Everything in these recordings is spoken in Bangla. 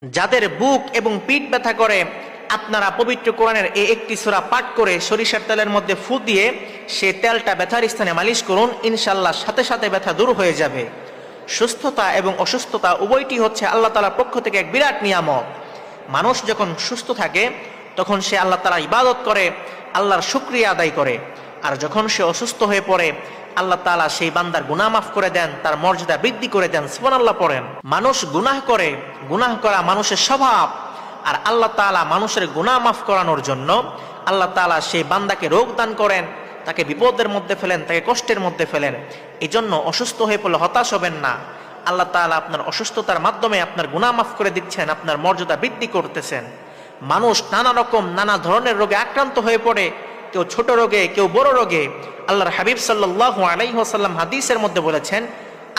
যাদের বুক এবং পিঠ ব্যথা করে, আপনারা পবিত্র কোরআনের এই একটি সূরা পাঠ করে সরিষার তেলের মধ্যে ফু দিয়ে সে তেলটা ব্যথার স্থানে মালিশ করুন, ইনশাল্লাহ সাথে সাথে ব্যথা দূর হয়ে যাবে। সুস্থতা এবং অসুস্থতা উভয়টি হচ্ছে আল্লাহ তাআলার পক্ষ থেকে এক বিরাট নিয়ামত। মানুষ যখন সুস্থ থাকে তখন সে আল্লাহ তাআলার ইবাদত করে, আল্লাহর শুকরিয়া আদায় করে। আর যখন সে অসুস্থ হয়ে পড়ে, আল্লাহ তাআলা সেই বান্দার গুনাহ মাফ করে দেন, তার মর্যাদা বৃদ্ধি করে দেন। সুবহানাল্লাহ পড়েন। মানুষ গুনাহ করে, গুনাহ করা মানুষের স্বভাব। আর আল্লাহ তাআলা মানুষের গুনাহ মাফ করানোর জন্য আল্লাহ তাআলা সেই বান্দাকে রোগ দান করেন, তাকে বিপদের মধ্যে ফেলেন, তাকে কষ্টের মধ্যে ফেলেন। এই জন্য অসুস্থ হয়ে পড়লে হতাশ হবেন না। আল্লাহ তাআলা আপনার অসুস্থতার মাধ্যমে আপনার গুনাহ মাফ করে দিচ্ছেন, আপনার মর্যাদা বৃদ্ধি করতেছেন। মানুষ নানা রকম নানা ধরনের রোগে আক্রান্ত হয়ে পড়ে, কেউ ছোট রোগে, কেউ বড় রোগে। আল্লাহর হাবিব সাল্লাল্লাহু আলাইহি ওয়াসাল্লাম হাদিসের মধ্যে বলেছেন,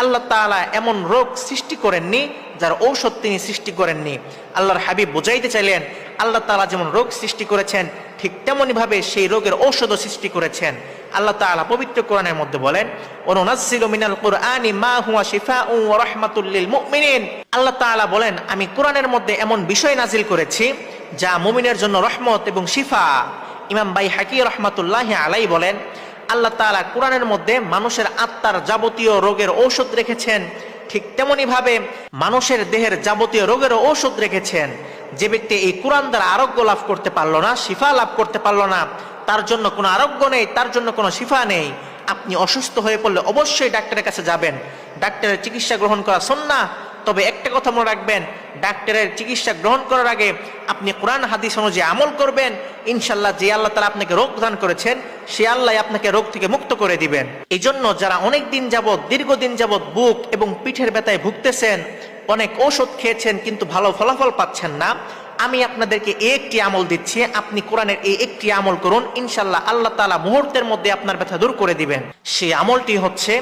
আল্লাহ তাআলা এমন রোগ সৃষ্টি করেননি যার ঔষধ তিনি সৃষ্টি করেননি। আল্লাহর হাবিব বুঝাইতে চাইলেন, আল্লাহ তাআলা যেমন রোগ সৃষ্টি করেছেন ঠিক তেমনি ভাবে সেই রোগের ঔষধও সৃষ্টি করেছেন। আল্লাহ তাআলা পবিত্র কোরআনের মধ্যে বলেন, ওয়ানুনাজ্জিলু মিনাল কুরআনি মা হুয়া শিফাউন ওয়া রাহমাতুল লিল মুমিনিন। আল্লাহ তাআলা বলেন, আমি কোরআনের মধ্যে এমন বিষয় নাজিল করেছি যা মুমিনের জন্য রহমত এবং শিফা। ইমাম বাইহাকী রাহমাতুল্লাহি আলাইহি বলেন, আল্লাহ তাআলা কোরআনের মধ্যে মানুষের আত্মার যাবতীয় রোগের ঔষধ রেখেছেন, ঠিক তেমনি ভাবে মানুষের দেহের যাবতীয় রোগের ঔষধ রেখেছেন। যে ব্যক্তি এই কোরআন দ্বারা আরোগ্য লাভ করতে পারলো না, শিফা লাভ করতে পারলো না, তার জন্য কোনো আরোগ্য নেই, তার জন্য কোনো শিফা নেই। আপনি অসুস্থ হয়ে পড়লে অবশ্যই ডাক্তারের কাছে যাবেন, ডাক্তারের চিকিৎসা গ্রহণ করা সুন্নাহ। তবে একটা কথা মনে রাখবেন, ডাক্তারের চিকিৎসা গ্রহণ করার আগে আপনি কোরআন হাদিস অনুযায়ী আমল করবেন। ইনশাল্লাহ যে আল্লাহ তাআলা আপনাকে রোগ দান করেছেন, সে আল্লাহ আপনাকে রোগ থেকে মুক্ত করে দিবেন। এই জন্য যারা অনেক দিন যাবৎ, দীর্ঘদিন যাবৎ বুক এবং পিঠের ব্যথায় ভুগতেছেন, অনেক ঔষধ খেয়েছেন কিন্তু ভালো ফলাফল পাচ্ছেন না, আমি আপনাদেরকে এই একটি আমল দিচ্ছি, আপনি কোরআনের এই একটি আমল করুন, ইনশাল্লাহ আল্লাহ তাআলা মুহূর্তের মধ্যে আপনার ব্যথা দূর করে দিবেন। সেই আমলটি হচ্ছে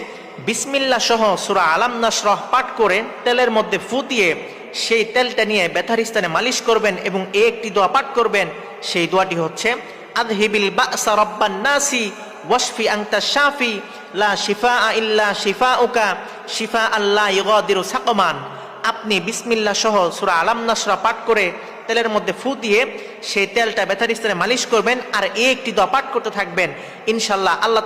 বিসমিল্লাহ সহ সূরা আলাম নাশরাহ পাঠ করে তেলের মধ্যে ফু দিয়ে সেই তেলটা নিয়ে ব্যথার স্থানে মালিশ করবেন এবং এই একটি দোয়া পাঠ করবেন। সেই দোয়াটি হচ্ছে, আযহিবিল বা'সা রাব্বান নাসি ওয়াশফি আনতা শাফি লা শিফাআ ইল্লা শিফাউকা শিফাআন লা ইগাদিরু সাকমান। আপনি বিসমিল্লাহ সহ সূরা আলাম নাশরাহ পাঠ করে তেলের মধ্যে ফু দিয়ে সেই তেলটা ব্যথার স্থানে মালিশ করবেন আর এই একটি দোয়া পাঠ করতে থাকবেন। ইনশাআল্লাহ আল্লাহ